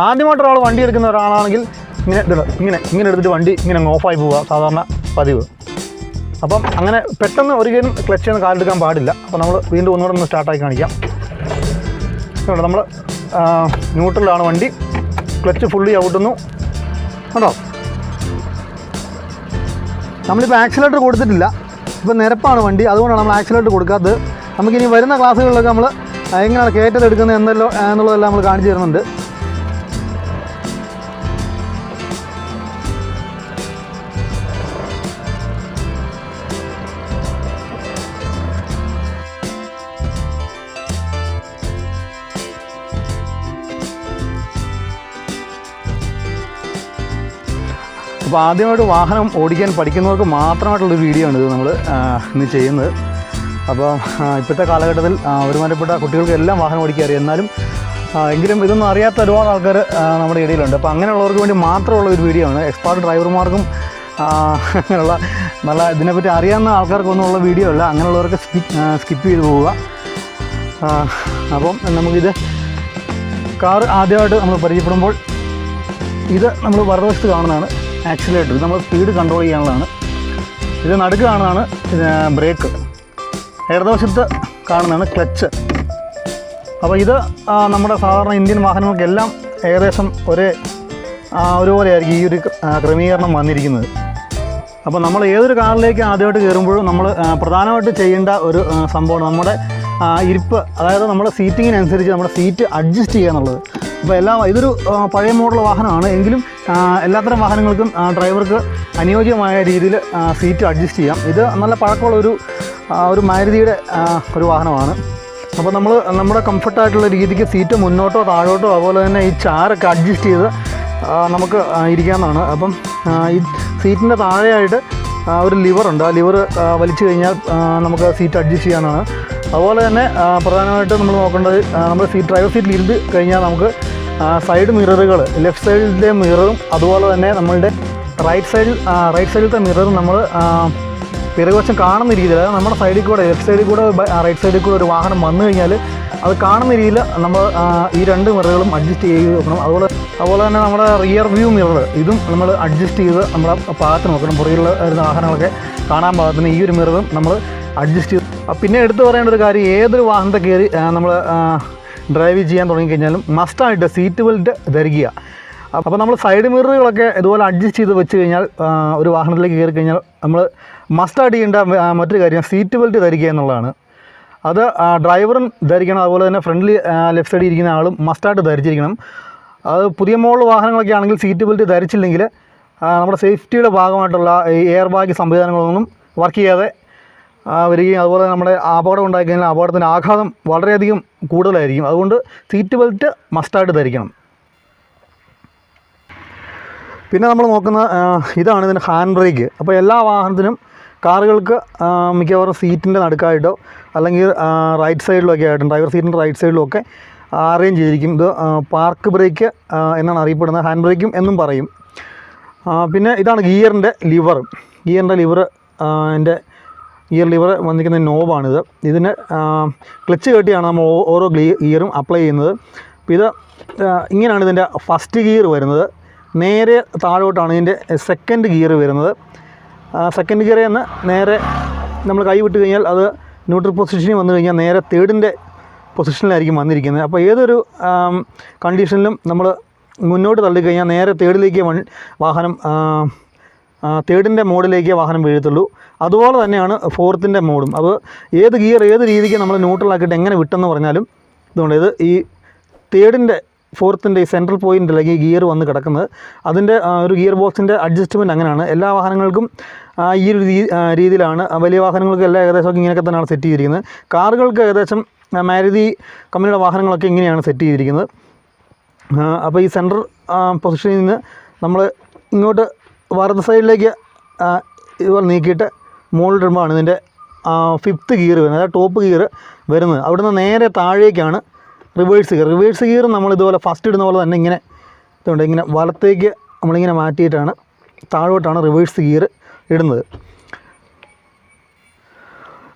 ആദ്യമായിട്ട് ഒരാൾ വണ്ടി എടുക്കുന്ന ഒരാളാണെങ്കിൽ ഇങ്ങനെ എടുത്തിട്ട് വണ്ടി ഇങ്ങനെ ഓഫായി പോവുക സാധാരണ പതിവ്. അപ്പം അങ്ങനെ പെട്ടെന്ന് ഒരിക്കലും ക്ലച്ച് ചെയ്യുന്ന കാലെടുക്കാൻ പാടില്ല. അപ്പോൾ നമ്മൾ വീണ്ടും ഒന്നുകൂടെ സ്റ്റാർട്ടാക്കി കാണിക്കാം. നമ്മൾ ന്യൂട്രലാണ് വണ്ടി, ക്ലച്ച് ഫുള്ളി ഔട്ടുന്നു കേട്ടോ. നമ്മളിപ്പോൾ ആക്സിലേറ്റർ കൊടുത്തിട്ടില്ല, ഇപ്പോൾ നിരപ്പാണ് വണ്ടി, അതുകൊണ്ടാണ് നമ്മൾ ആക്സിലേറ്റർ കൊടുക്കാത്തത്. നമുക്കിനി വരുന്ന ക്ലാസ്സുകളിലൊക്കെ നമ്മൾ എങ്ങനെയാണ് കയറ്റലെടുക്കുന്നത് എന്നുള്ളതെല്ലാം നമ്മൾ കാണിച്ചു തരുന്നുണ്ട്. അപ്പോൾ ആദ്യമായിട്ട് വാഹനം ഓടിക്കാൻ പഠിക്കുന്നവർക്ക് മാത്രമായിട്ടുള്ളൊരു വീഡിയോ ആണ് ഇത് നമ്മൾ ഇന്ന് ചെയ്യുന്നത്. അപ്പോൾ ഇപ്പോഴത്തെ കാലഘട്ടത്തിൽ ഒരുമാതിരിപ്പെട്ട കുട്ടികൾക്കെല്ലാം വാഹനം ഓടിക്കാൻ അറിയാം. എങ്കിലും ഇതൊന്നും അറിയാത്ത ഒരുപാട് ആൾക്കാർ നമ്മുടെ ഇടയിലുണ്ട്. അപ്പോൾ അങ്ങനെയുള്ളവർക്ക് വേണ്ടി മാത്രമുള്ള ഒരു വീഡിയോ ആണ്. എക്സ്പേർട്ട് ഡ്രൈവർമാർക്കും അങ്ങനെയുള്ള നല്ല ഇതിനെപ്പറ്റി അറിയാവുന്ന ആൾക്കാർക്കൊന്നുമുള്ള വീഡിയോ അല്ല. അങ്ങനെയുള്ളവർക്ക് സ്കിപ്പ് ചെയ്ത് പോവുക. അപ്പം നമുക്കിത് കാർ ആദ്യമായിട്ട് നമ്മൾ പരിചയപ്പെടുമ്പോൾ ഇത് നമ്മൾ വലതുവശത്ത് കാണുന്നതാണ് ആക്സിലേറ്റർ. ഇത് നമ്മൾ സ്പീഡ് കൺട്രോൾ ചെയ്യാനുള്ളതാണ്. ഇത് നടുക്ക് കാണുന്നതാണ് ബ്രേക്ക്. ഇടതുവശത്ത് കാണുന്നതാണ് ക്ലച്ച്. അപ്പോൾ ഇത് നമ്മുടെ സാധാരണ ഇന്ത്യൻ വാഹനങ്ങൾക്കെല്ലാം ഏകദേശം ഒരുപോലെ ആയിരിക്കും ഈ ഒരു ക്രമീകരണം വന്നിരിക്കുന്നത്. അപ്പോൾ നമ്മൾ ഏതൊരു കാറിലേക്ക് ആദ്യമായിട്ട് കയറുമ്പോഴും നമ്മൾ പ്രധാനമായിട്ട് ചെയ്യേണ്ട ഒരു സംഭവമാണ് നമ്മുടെ ഇരിപ്പ്. അതായത് നമ്മുടെ സീറ്റിങ്ങിനനുസരിച്ച് നമ്മുടെ സീറ്റ് അഡ്ജസ്റ്റ് ചെയ്യുക എന്നുള്ളത്. അപ്പോൾ ഇതൊരു പഴയ മോഡൽ വാഹനമാണ്, എങ്കിലും എല്ലാത്തരം വാഹനങ്ങൾക്കും ഡ്രൈവർക്ക് അനുയോജ്യമായ രീതിയിൽ സീറ്റ് അഡ്ജസ്റ്റ് ചെയ്യാം. ഇത് നല്ല പഴക്കമുള്ള ഒരു മാരുതിയുടെ ഒരു വാഹനമാണ്. അപ്പോൾ നമ്മുടെ കംഫർട്ടായിട്ടുള്ള രീതിക്ക് സീറ്റ് മുന്നോട്ടോ താഴോട്ടോ അതുപോലെ തന്നെ ഈ ചാരൊക്കെ അഡ്ജസ്റ്റ് ചെയ്ത് നമുക്ക് ഇരിക്കാവുന്നതാണ്. അപ്പം ഈ സീറ്റിൻ്റെ താഴെയായിട്ട് ഒരു ലിവറുണ്ട്. ആ ലിവർ വലിച്ചു കഴിഞ്ഞാൽ നമുക്ക് സീറ്റ് അഡ്ജസ്റ്റ് ചെയ്യാനാണ്. അതുപോലെ തന്നെ പ്രധാനമായിട്ട് നമ്മൾ നോക്കേണ്ടത് നമ്മൾ ഡ്രൈവർ സീറ്റിൽ ഇരുന്ന് കഴിഞ്ഞാൽ നമുക്ക് സൈഡ് മിററുകൾ, ലെഫ്റ്റ് സൈഡിലെ മിററും അതുപോലെ തന്നെ നമ്മളുടെ റൈറ്റ് സൈഡിലത്തെ മിററും നമ്മൾ പിറകുവശം കാണുന്ന രീതിയിൽ, അതായത് നമ്മുടെ സൈഡിൽ കൂടെ ലെഫ്റ്റ് സൈഡിൽ കൂടെ റൈറ്റ് സൈഡിൽ കൂടെ ഒരു വാഹനം വന്നു കഴിഞ്ഞാൽ അത് കാണുന്ന രീതിയിൽ നമ്മൾ ഈ രണ്ട് മിററുകളും അഡ്ജസ്റ്റ് ചെയ്ത് വെക്കണം. അതുപോലെ തന്നെ നമ്മുടെ റിയർ വ്യൂ മിറർ ഇതും നമ്മൾ അഡ്ജസ്റ്റ് ചെയ്ത് നമ്മുടെ പാകത്തിന് നോക്കണം. പുറകിലുള്ള വരുന്ന വാഹനങ്ങളൊക്കെ കാണാൻ പാകത്തിന് ഈ ഒരു മിററും നമ്മൾ അഡ്ജസ്റ്റ് ചെയ്ത്. പിന്നെ എടുത്തു പറയേണ്ട ഒരു കാര്യം, ഏതൊരു വാഹനത്തെ കയറി നമ്മൾ ഡ്രൈവ് ചെയ്യാൻ തുടങ്ങിക്കഴിഞ്ഞാലും മസ്റ്റായിട്ട് സീറ്റ് ബെൽറ്റ് ധരിക്കുക. അപ്പോൾ നമ്മൾ സൈഡ് മിററുകളൊക്കെ ഇതുപോലെ അഡ്ജസ്റ്റ് ചെയ്ത് വെച്ച് കഴിഞ്ഞാൽ ഒരു വാഹനത്തിലേക്ക് കയറി കഴിഞ്ഞാൽ നമ്മൾ മസ്റ്റായിട്ട് ചെയ്യേണ്ട മറ്റൊരു കാര്യം സീറ്റ് ബെൽറ്റ് ധരിക്കുക എന്നുള്ളതാണ്. അത് ഡ്രൈവറും ധരിക്കണം, അതുപോലെ തന്നെ ഫ്രണ്ടിൽ ലെഫ്റ്റ് സൈഡിൽ ഇരിക്കുന്ന ആളും മസ്റ്റായിട്ട് ധരിച്ചിരിക്കണം. അത് പുതിയ മോഡൽ വാഹനങ്ങളൊക്കെ ആണെങ്കിൽ സീറ്റ് ബെൽറ്റ് ധരിച്ചില്ലെങ്കിൽ നമ്മുടെ സേഫ്റ്റിയുടെ ഭാഗമായിട്ടുള്ള എയർ ബാഗ് സംവിധാനങ്ങളൊന്നും വർക്ക് ചെയ്യാതെ വരികയും അതുപോലെ നമ്മുടെ അപകടം ഉണ്ടായിക്കഴിഞ്ഞാൽ അപകടത്തിൻ്റെ ആഘാതം വളരെയധികം കൂടുതലായിരിക്കും. അതുകൊണ്ട് സീറ്റ് ബെൽറ്റ് മസ്റ്റായിട്ട് ധരിക്കണം. പിന്നെ നമ്മൾ നോക്കുന്ന ഇതാണ് ഇതിൻ്റെ ഹാൻഡ് ബ്രേക്ക്. അപ്പോൾ എല്ലാ വാഹനത്തിനും കാറുകൾക്ക് മിക്കവാറും സീറ്റിൻ്റെ നടുക്കായിട്ടോ അല്ലെങ്കിൽ റൈറ്റ് സൈഡിലോ ഒക്കെ ആയിട്ടും ഡ്രൈവർ സീറ്റിൻ്റെ റൈറ്റ് സൈഡിലും ഒക്കെ അറേഞ്ച് ചെയ്തിരിക്കും. ഇത് പാർക്ക് ബ്രേക്ക് എന്നാണ് അറിയപ്പെടുന്നത്, ഹാൻഡ് ബ്രേക്കും എന്നും പറയും. പിന്നെ ഇതാണ് ഗിയറിൻ്റെ ലിവർ. എൻ്റെ ഗിയർ ലിവർ വന്നിരിക്കുന്ന നോബാണിത്. ഇതിന് ക്ലച്ച് കെട്ടിയാണ് നമ്മൾ ഓരോ ഗിയറും അപ്ലൈ ചെയ്യുന്നത്. അപ്പോൾ ഇത് ഇങ്ങനെയാണ് ഇതിൻ്റെ ഫസ്റ്റ് ഗിയർ വരുന്നത്. നേരെ താഴോട്ടാണ് ഇതിൻ്റെ സെക്കൻഡ് ഗിയർ വരുന്നത്. സെക്കൻഡ് ഗിയറിൽ നിന്ന് നേരെ നമ്മൾ കൈ വിട്ട് കഴിഞ്ഞാൽ അത് ന്യൂട്രൽ പൊസിഷനിൽ വന്നു കഴിഞ്ഞാൽ നേരെ തേർഡിൻ്റെ പൊസിഷനിലായിരിക്കും വന്നിരിക്കുന്നത്. അപ്പോൾ ഏതൊരു കണ്ടീഷനിലും നമ്മൾ മുന്നോട്ട് തള്ളിക്കഴിഞ്ഞാൽ നേരെ തേർഡിലേക്ക് വാഹനം തേർഡിൻ്റെ മോഡിലേക്ക് വാഹനം വീഴത്തുള്ളൂ. അതുപോലെ തന്നെയാണ് ഫോർത്തിൻ്റെ മോഡും. അപ്പോൾ ഏത് ഗിയർ ഏത് രീതിക്ക് നമ്മൾ ന്യൂട്രലാക്കിയിട്ട് എങ്ങനെ വിട്ടെന്ന് പറഞ്ഞാലും ഇതുകൊണ്ട് ഇത് ഈ തേർഡിൻ്റെ ഫോർത്തിൻ്റെ ഈ സെൻട്രൽ പോയിൻ്റിലേക്ക് ഈ ഗിയർ വന്ന് കിടക്കുന്നത്. അതിൻ്റെ ഒരു ഗിയർ ബോക്സിൻ്റെ അഡ്ജസ്റ്റ്മെൻറ്റ് അങ്ങനെയാണ്. എല്ലാ വാഹനങ്ങൾക്കും ഈ ഒരു രീതിയിലാണ്. വലിയ വാഹനങ്ങൾക്ക് എല്ലാം ഏകദേശമൊക്കെ ഇങ്ങനെയൊക്കെ തന്നെയാണ് സെറ്റ് ചെയ്തിരിക്കുന്നത്. കാറുകൾക്ക് ഏകദേശം മാരുതി കമ്പനിയുടെ വാഹനങ്ങളൊക്കെ ഇങ്ങനെയാണ് സെറ്റ് ചെയ്തിരിക്കുന്നത്. അപ്പോൾ ഈ സെൻട്രൽ പൊസിഷനിൽ നിന്ന് നമ്മൾ ഇങ്ങോട്ട് വലത് സൈഡിലേക്ക് ഇതുപോലെ നീക്കിയിട്ട് മുകളിലിടുമ്പോഴാണ് ഇതിൻ്റെ ഫിഫ്ത്ത് ഗിയർ വരുന്നത്, അതായത് ടോപ്പ് ഗിയർ വരുന്നത്. അവിടുന്ന് നേരെ താഴേക്കാണ് റിവേഴ്സ് ഗിയർ നമ്മൾ ഇതുപോലെ ഫസ്റ്റ് ഇടുന്ന പോലെ തന്നെ ഇങ്ങനെ ഇതുകൊണ്ട് ഇങ്ങനെ വലത്തേക്ക് നമ്മളിങ്ങനെ മാറ്റിയിട്ടാണ് താഴോട്ടാണ് റിവേഴ്സ് ഗിയർ ഇടുന്നത്.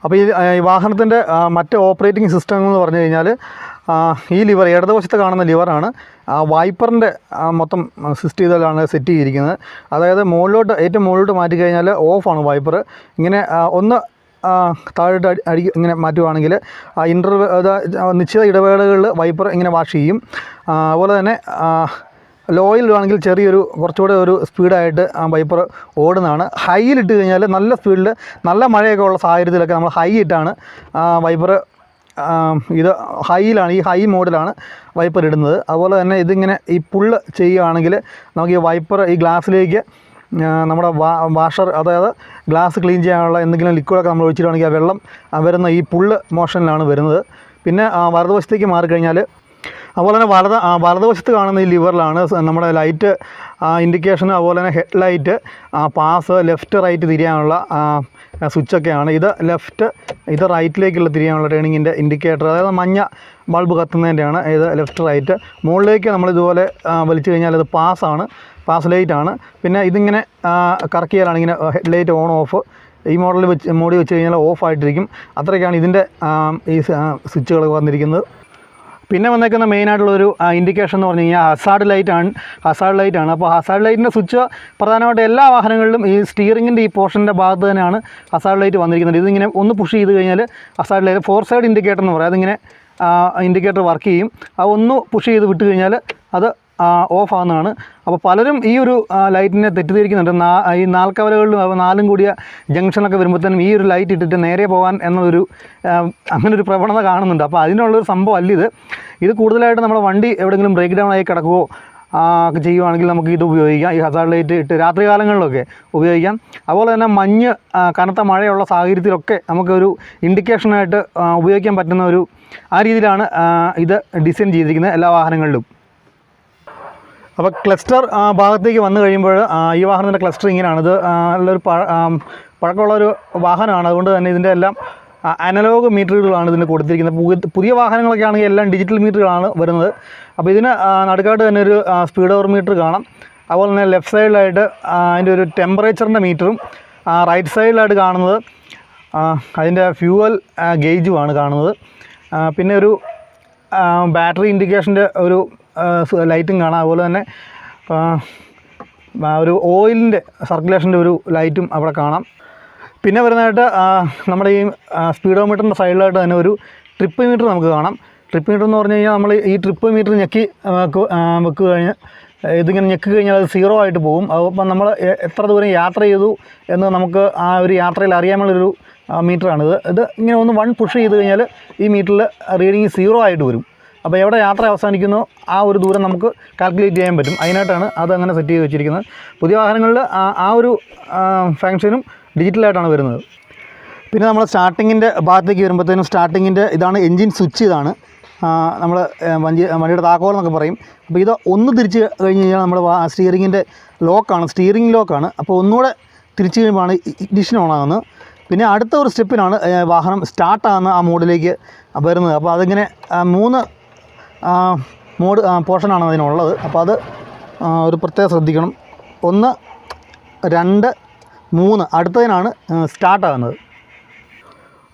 അപ്പോൾ ഈ വാഹനത്തിൻ്റെ മറ്റ് ഓപ്പറേറ്റിംഗ് സിസ്റ്റങ്ങൾ എന്ന് പറഞ്ഞു കഴിഞ്ഞാൽ ഈ ലിവർ ഇടതുവശത്ത് കാണുന്ന ലിവറാണ് വൈപ്പറിൻ്റെ മൊത്തം സിസ്റ്റം ചെയ്താണ് സെറ്റ് ചെയ്തിരിക്കുന്നത്. അതായത് ഏറ്റവും മുകളിലോട്ട് മാറ്റി കഴിഞ്ഞാൽ ഓഫാണ് വൈപ്പർ. ഇങ്ങനെ ഒന്ന് താഴോട്ട് ഇങ്ങനെ മാറ്റുവാണെങ്കിൽ നിശ്ചിത ഇടവേളകളിൽ വൈപ്പർ ഇങ്ങനെ വാഷ് ചെയ്യും. അതുപോലെ തന്നെ ലോയിലാണെങ്കിൽ കുറച്ചുകൂടെ ഒരു സ്പീഡായിട്ട് വൈപ്പർ ഓടുന്നതാണ്. ഹൈയിലിട്ട് കഴിഞ്ഞാൽ നല്ല സ്പീഡിൽ നല്ല മഴയൊക്കെ ഉള്ള സാഹചര്യത്തിലൊക്കെ നമ്മൾ ഹൈ ഇട്ടാണ് വൈപ്പർ ഇത് ഹൈയിലാണ്, ഈ ഹൈ മോഡിലാണ് വൈപ്പർ ഇടുന്നത്. അതുപോലെ തന്നെ ഇതിങ്ങനെ ഈ പുള്ള് ചെയ്യുകയാണെങ്കിൽ നമുക്ക് ഈ വൈപ്പർ ഈ ഗ്ലാസ്സിലേക്ക് നമ്മുടെ വാഷർ, അതായത് ഗ്ലാസ് ക്ലീൻ ചെയ്യാനുള്ള എന്തെങ്കിലും ലിക്വിഡൊക്കെ നമ്മൾ ഒഴിച്ചിട്ടുണ്ടെങ്കിൽ ആ വെള്ളം വരുന്ന ഈ പുള്ള് മോഷനിലാണ് വരുന്നത്. പിന്നെ വലതുവശത്തേക്ക് മാറിക്കഴിഞ്ഞാൽ അതുപോലെ തന്നെ വലതുവശത്ത് കാണുന്ന ഈ ലിവറിലാണ് നമ്മുടെ ലൈറ്റ് ഇൻഡിക്കേഷനും അതുപോലെ തന്നെ headlight, pass, left right തിരിയാനുള്ള സ്വിച്ചൊക്കെയാണ്. ഇത് റൈറ്റിലേക്കുള്ള തിരിയാനുള്ള ടേണിങ്ങിൻ്റെ ഇൻഡിക്കേറ്റർ, അതായത് മഞ്ഞ ബൾബ് കത്തുന്നതിൻ്റെയാണ് ഇത് ലെഫ്റ്റ് റൈറ്റ്. മുകളിലേക്ക് നമ്മളിതുപോലെ വലിച്ചു കഴിഞ്ഞാൽ ഇത് പാസ് ലൈറ്റാണ്. പിന്നെ ഇതിങ്ങനെ കറക്കിയാലാണ് ഇങ്ങനെ ഹെഡ് ലൈറ്റ് ഓൺ ഓഫ് ഈ മോഡിൽ വെച്ച് കഴിഞ്ഞാൽ ഓഫ് ആയിട്ടിരിക്കും. അത്രയൊക്കെയാണ് ഇതിൻ്റെ ഈ സ്വിച്ചുകൾ വന്നിരിക്കുന്നത്. പിന്നെ വന്നേക്കുന്ന മെയിനായിട്ടുള്ളൊരു ഇൻഡിക്കേഷൻ എന്ന് പറഞ്ഞു കഴിഞ്ഞാൽ ഹസാർഡ് ലൈറ്റാണ്. അപ്പോൾ ഹസാർഡ് ലൈറ്റിൻ്റെ സ്വിച്ച് പ്രധാനമായിട്ട് എല്ലാ വാഹനങ്ങളിലും ഈ സ്റ്റിയറിങ്ങിൻ്റെ ഈ പോർഷൻ്റെ ഭാഗത്ത് തന്നെയാണ് ഹസാർഡ് ലൈറ്റ് വന്നിരിക്കുന്നത്. ഇതിങ്ങനെ ഒന്ന് പുഷ് ചെയ്ത് കഴിഞ്ഞാൽ hazard light, four side indicator എന്ന് പറയും, അതിങ്ങനെ ഇൻഡിക്കേറ്റർ വർക്ക് ചെയ്യും. അതൊന്ന് പുഷ് ചെയ്ത് വിട്ട് കഴിഞ്ഞാൽ അത് ഓഫ് ആവുന്നതാണ്. അപ്പോൾ പലരും ഈ ഒരു ലൈറ്റിനെ തെറ്റിദ്ധരിക്കുന്നുണ്ട്. ഈ നാൽക്കവലകളിലും നാലും കൂടിയ ജംഗ്ഷനൊക്കെ വരുമ്പോഴത്തേനും ഈ ഒരു ലൈറ്റ് ഇട്ടിട്ട് നേരെ പോകാൻ എന്നൊരു അങ്ങനൊരു പ്രവണത കാണുന്നുണ്ട്. അപ്പോൾ അതിനുള്ളൊരു സംഭവം അല്ല ഇത് കൂടുതലായിട്ട് നമ്മുടെ വണ്ടി എവിടെയെങ്കിലും ബ്രേക്ക് ഡൗൺ ആയി കിടക്കുകയോ ഒക്കെ ചെയ്യുവാണെങ്കിൽ നമുക്ക് ഇത് ഉപയോഗിക്കാം. ഈ ഹസാർഡ് ലൈറ്റ് ഇട്ട് രാത്രി കാലങ്ങളിലൊക്കെ ഉപയോഗിക്കാം. അതുപോലെ തന്നെ കനത്ത മഴയുള്ള സാഹചര്യത്തിലൊക്കെ നമുക്കൊരു ഇൻഡിക്കേഷനായിട്ട് ഉപയോഗിക്കാൻ പറ്റുന്ന ആ രീതിയിലാണ് ഇത് ഡിസൈൻ ചെയ്തിരിക്കുന്നത് എല്ലാ വാഹനങ്ങളിലും. അപ്പോൾ ക്ലസ്റ്റർ ഭാഗത്തേക്ക് വന്നു കഴിയുമ്പോൾ ഈ വാഹനത്തിൻ്റെ ക്ലസ്റ്റർ ഇങ്ങനെയാണ്. ഇത് നല്ലൊരു പഴക്കമുള്ളൊരു വാഹനമാണ്. അതുകൊണ്ട് തന്നെ ഇതിൻ്റെ എല്ലാം അനലോഗ് മീറ്ററുകളാണ് ഇതിന് കൊടുത്തിരിക്കുന്നത്. പുതിയ വാഹനങ്ങളൊക്കെ ആണെങ്കിൽ എല്ലാം ഡിജിറ്റൽ മീറ്ററുകളാണ് വരുന്നത്. അപ്പോൾ ഇതിന് നടുക്കായിട്ട് തന്നെ ഒരു സ്പീഡ് ഓവർ മീറ്റർ കാണാം. അതുപോലെ തന്നെ ലെഫ്റ്റ് സൈഡിലായിട്ട് അതിൻ്റെ ഒരു ടെമ്പറേച്ചറിൻ്റെ മീറ്ററും, റൈറ്റ് സൈഡിലായിട്ട് കാണുന്നത് അതിൻ്റെ ഫ്യൂവൽ ഗേജുമാണ് കാണുന്നത്. പിന്നെ ഒരു ബാറ്ററി ഇൻഡിക്കേഷൻ്റെ ഒരു ലൈറ്റും കാണാം. അതുപോലെ തന്നെ ഒരു ഓയിലിൻ്റെ സർക്കുലേഷൻ്റെ ഒരു ലൈറ്റും അവിടെ കാണാം. പിന്നെ വരുന്നതായിട്ട് നമ്മുടെ ഈ സ്പീഡോമീറ്ററിൻ്റെ സൈഡിലായിട്ട് തന്നെ ഒരു ട്രിപ്പ് മീറ്റർ നമുക്ക് കാണാം. ട്രിപ്പ് മീറ്റർ എന്ന് പറഞ്ഞു കഴിഞ്ഞാൽ നമ്മൾ ഈ ട്രിപ്പ് മീറ്റർ ഞെക്കി വെക്കുക കഴിഞ്ഞാൽ ഇതിങ്ങനെ ഞെക്കി കഴിഞ്ഞാൽ അത് 0 ആയിട്ട് പോകും. അപ്പം നമ്മൾ എത്ര ദൂരം യാത്ര ചെയ്തു എന്ന് നമുക്ക് ആ ഒരു യാത്രയിൽ അറിയാനുള്ളൊരു മീറ്ററാണിത്. ഇത് ഇങ്ങനെ ഒന്ന് 1 പുഷ് ചെയ്ത് കഴിഞ്ഞാൽ ഈ മീറ്ററിൽ റീഡിങ് 0 ആയിട്ട് വരും. അപ്പോൾ എവിടെ യാത്ര അവസാനിക്കുന്നോ ആ ഒരു ദൂരം നമുക്ക് കാൽക്കുലേറ്റ് ചെയ്യാൻ പറ്റും. അതിനായിട്ടാണ് അതങ്ങനെ സെറ്റ് ചെയ്ത് വെച്ചിരിക്കുന്നത്. പുതിയ വാഹനങ്ങളിൽ ആ ഒരു ഫങ്ഷനും ഡിജിറ്റലായിട്ടാണ് വരുന്നത്. പിന്നെ നമ്മൾ സ്റ്റാർട്ടിങ്ങിൻ്റെ ഭാഗത്തേക്ക് വരുമ്പോഴത്തേനും ഇതാണ് എൻജിൻ സ്വിച്ച്. ഇതാണ് നമ്മൾ വണ്ടിയുടെ താക്കോൽ എന്നൊക്കെ പറയും. അപ്പോൾ ഇത് ഒന്ന് തിരിച്ച് കഴിഞ്ഞ് കഴിഞ്ഞാൽ നമ്മുടെ സ്റ്റിയറിങ്ങിൻ്റെ സ്റ്റിയറിംഗ് ലോക്കാണ്. അപ്പോൾ ഒന്നുകൂടെ തിരിച്ച് കഴിയുമ്പോഴാണ് ഇഗ്നിഷൻ ഓണാകുന്നത്. പിന്നെ അടുത്ത ഒരു സ്റ്റെപ്പിനാണ് വാഹനം സ്റ്റാർട്ടാകുന്ന ആ മോഡിലേക്ക് വരുന്നത്. അപ്പോൾ അതിങ്ങനെ 3 പോർഷനാണ് അതിനുള്ളത്. അപ്പോൾ അത് ഒരു പ്രത്യേകം ശ്രദ്ധിക്കണം. 1, 2, 3 അടുത്തതിനാണ് സ്റ്റാർട്ടാകുന്നത്.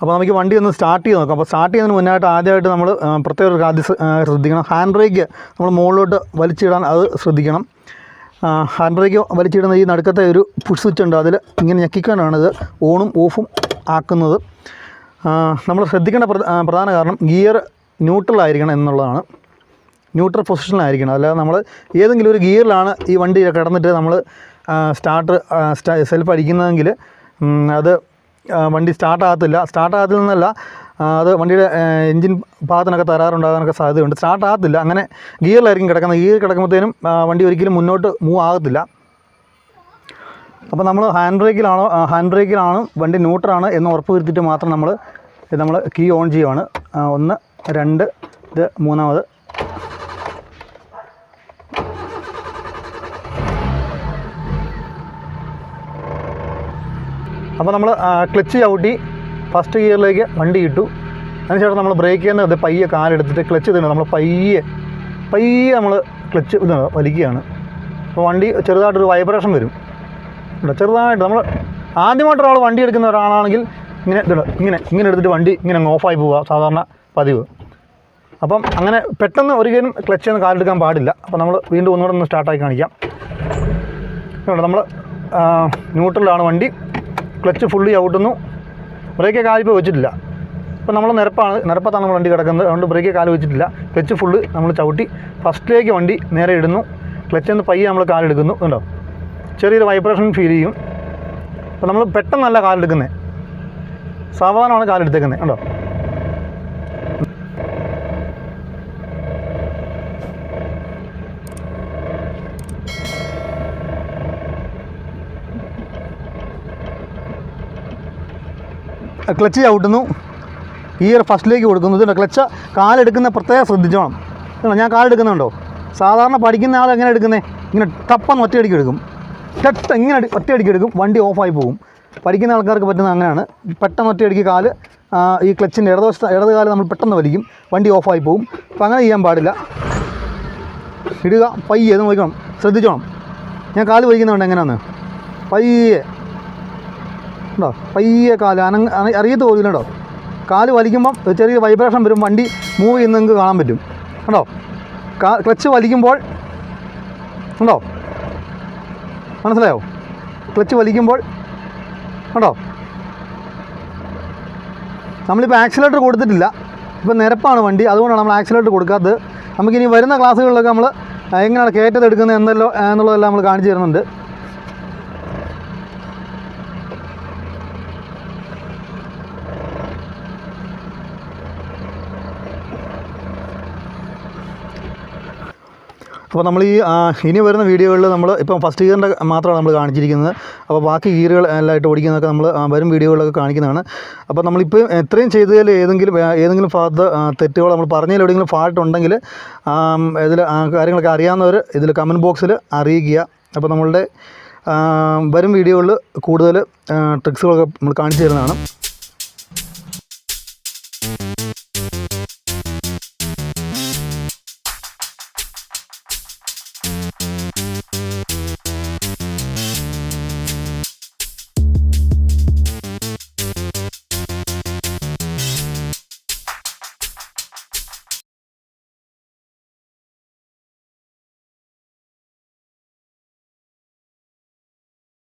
അപ്പോൾ നമുക്ക് വണ്ടി ഒന്ന് സ്റ്റാർട്ട് ചെയ്ത് നോക്കാം. അപ്പോൾ സ്റ്റാർട്ട് ചെയ്യുന്നതിന് മുന്നായിട്ട് ആദ്യമായിട്ട് നമ്മൾ പ്രത്യേക ഒരു കാര്യം ശ്രദ്ധിക്കണം. ഹാൻഡ് ബ്രേക്ക് നമ്മൾ മുകളിലോട്ട് വലിച്ചിടാൻ അത് ശ്രദ്ധിക്കണം. ഹാൻഡ് ബ്രേക്ക് വലിച്ചിടുന്ന ഈ നടുക്കത്തെ ഒരു പുഷ് സ്വിച്ച് ഉണ്ട്. അതിൽ ഇങ്ങനെ ഞെക്കിക്കൊണ്ടാണ് ഇത് ഓണും ഓഫും ആക്കുന്നത്. നമ്മൾ ശ്രദ്ധിക്കേണ്ട പ്രധാന കാരണം ഗിയർ ന്യൂട്രലായിരിക്കണം എന്നുള്ളതാണ്. ന്യൂട്രൽ പൊസിഷനിലായിരിക്കണം. അല്ലാതെ നമ്മൾ ഏതെങ്കിലും ഒരു ഗിയറിലാണ് ഈ വണ്ടി കിടന്നിട്ട് നമ്മൾ സെൽഫ് അടിക്കുന്നതെങ്കിൽ അത് വണ്ടി സ്റ്റാർട്ടാകത്തില്ലെന്നല്ല, അത് വണ്ടിയുടെ എൻജിൻ ഭാഗത്തിനൊക്കെ തകരാറുണ്ടാകാനൊക്കെ സാധ്യതയുണ്ട്. സ്റ്റാർട്ടാകത്തില്ല. അങ്ങനെ ഗിയറിലായിരിക്കും കിടക്കുന്നത്. ഗിയർ കിടക്കുമ്പോഴത്തേനും വണ്ടി ഒരിക്കലും മുന്നോട്ട് മൂവ് ആകത്തില്ല. അപ്പോൾ നമ്മൾ ഹാൻഡ് ബ്രേക്കിലാണ് വണ്ടി ന്യൂട്രലാണ് എന്ന് ഉറപ്പ് വരുത്തിയിട്ട് മാത്രം നമ്മൾ കീ ഓൺ ചെയ്യുവാണ്. 1, 2, ഇത് 3ാമത്. അപ്പോൾ നമ്മൾ ക്ലച്ച് ചവിട്ടി ഫസ്റ്റ് ഗിയറിലേക്ക് വണ്ടി ഇട്ടു. അതിനുശേഷം നമ്മൾ ബ്രേക്ക് ചെയ്യുന്നത് പയ്യെ കാലെടുത്തിട്ട് ക്ലച്ച് തന്നെ നമ്മൾ പയ്യെ നമ്മൾ ക്ലച്ച് വലിക്കുകയാണ്. അപ്പോൾ വണ്ടി ചെറുതായിട്ടൊരു വൈബ്രേഷൻ വരും. ചെറുതായിട്ട് നമ്മൾ ആദ്യമായിട്ട് ഒരാൾ വണ്ടി എടുക്കുന്ന ഒരാളാണെങ്കിൽ ഇങ്ങനെ എടുത്തിട്ട് വണ്ടി ഇങ്ങനെ അങ്ങ് ഓഫായി പോവുക സാധാരണ പതിവ്. അപ്പം അങ്ങനെ പെട്ടെന്ന് ഒരിക്കലും ക്ലച്ചിൽ നിന്ന് കാലെടുക്കാൻ പാടില്ല. അപ്പോൾ നമ്മൾ വീണ്ടും ഒന്നുകൂടെ ഒന്ന് സ്റ്റാർട്ടാക്കി കാണിക്കാം. നമ്മൾ ന്യൂട്രലാണ് വണ്ടി, ക്ലച്ച് ഫുള്ളി ചവിട്ടുന്നു, ബ്രേക്ക് കാലിപ്പോൾ വെച്ചിട്ടില്ല. ഇപ്പോൾ നമ്മൾ നിരപ്പത്താണ് നമ്മൾ വണ്ടി കിടക്കുന്നത്, അതുകൊണ്ട് ബ്രേക്ക് കാല് വെച്ചിട്ടില്ല. ക്ലച്ച് ഫുള്ള് നമ്മൾ ചവിട്ടി ഫസ്റ്റിലേക്ക് വണ്ടി നേരെ ഇടുന്നു, ക്ലച്ചിൽ നിന്ന് പയ്യെ നമ്മൾ കാലെടുക്കുന്നു. കണ്ടോ, ചെറിയൊരു വൈബ്രേഷൻ ഫീൽ ചെയ്യും. അപ്പോൾ നമ്മൾ പെട്ടെന്നല്ല കാലെടുക്കുന്നത്, സാവധാനമാണ് കാലെടുത്തേക്കുന്നത്. കണ്ടോ, ക്ലച്ച് ചവിട്ടുന്നു, ഗിയർ ഫസ്റ്റിലേക്ക് കൊടുക്കുന്നു. ഇതുണ്ട് ക്ലച്ച് കാലെടുക്കുന്ന പ്രത്യേകം ശ്രദ്ധിച്ചോണം. ഞാൻ കാലെടുക്കുന്നുണ്ടോ, സാധാരണ പഠിക്കുന്ന ആൾ എങ്ങനെ എടുക്കുന്നത്, ഇങ്ങനെ ടപ്പെന്ന് ഒറ്റയടിക്ക് എടുക്കും, ഇങ്ങനെ ഒറ്റയടിക്ക് എടുക്കും, വണ്ടി ഓഫായി പോകും. പഠിക്കുന്ന ആൾക്കാർക്ക് പറ്റുന്നത് അങ്ങനെയാണ്. പെട്ടെന്ന് ഒറ്റയടിക്ക് കാല് ഈ ക്ലച്ചിൻ്റെ ഇടത് കാല് നമ്മൾ പെട്ടെന്ന് വലിക്കും, വണ്ടി ഓഫായി പോകും. അപ്പോൾ അങ്ങനെ ചെയ്യാൻ പാടില്ല. ഇടുക, പയ്യെ അത് നോക്കണം, ശ്രദ്ധിച്ചോണം. ഞാൻ കാല് വലിക്കുന്നുണ്ട് എങ്ങനെയാണെന്ന്, പയ്യെ ഉണ്ടോ, പയ്യെ കാല് അറിയത്ത് പോകില്ല കേട്ടോ. കാല് വലിക്കുമ്പം ചെറിയ വൈബ്രേഷൻ വരും, വണ്ടി മൂവ് ചെയ്യുന്ന നിങ്ങൾക്ക് കാണാൻ പറ്റും. ഉണ്ടോ, ക്ലച്ച് വലിക്കുമ്പോൾ ഉണ്ടോ, മനസ്സിലായോ? ക്ലച്ച് വലിക്കുമ്പോൾ ഉണ്ടോ, നമ്മളിപ്പോൾ ആക്സിലേറ്റർ കൊടുത്തിട്ടില്ല, ഇപ്പോൾ നിരപ്പാണ് വണ്ടി, അതുകൊണ്ടാണ് നമ്മൾ ആക്സിലേറ്റർ കൊടുക്കാത്തത്. നമുക്കിനി വരുന്ന ക്ലാസ്സുകളിലൊക്കെ നമ്മൾ എങ്ങനെയാണ് കയറ്റത് എടുക്കുന്നത് എന്നുള്ളതെല്ലാം നമ്മൾ കാണിച്ചു തരുന്നുണ്ട്. അപ്പോൾ നമ്മൾ ഇനി വരുന്ന വീഡിയോകളിൽ നമ്മൾ ഇപ്പം ഫസ്റ്റ് ഗിയറിൻ്റെ മാത്രമാണ് നമ്മൾ കാണിച്ചിരിക്കുന്നത്. അപ്പോൾ ബാക്കി ഗിയറുകൾ എല്ലാമായിട്ട് ഓടിക്കുന്നതൊക്കെ നമ്മൾ വരും വീഡിയോകളിലൊക്കെ കാണിക്കുന്നതാണ്. അപ്പോൾ നമ്മളിപ്പോൾ എത്രയും ചെയ്തതിൽ ഏതെങ്കിലും ഭാഗത്ത് തെറ്റുകൾ നമ്മൾ പറഞ്ഞതിൽ എവിടെയെങ്കിലും ഫാൾട്ട് ഉണ്ടെങ്കിൽ ഇതിൽ കാര്യങ്ങളൊക്കെ അറിയാവുന്നവർ ഇതിൽ കമൻറ്റ് ബോക്സിൽ അറിയിക്കുക. അപ്പോൾ നമ്മളുടെ വരും വീഡിയോകളിൽ കൂടുതൽ ട്രിക്സുകളൊക്കെ നമ്മൾ കാണിച്ചു തരുന്നതാണ്.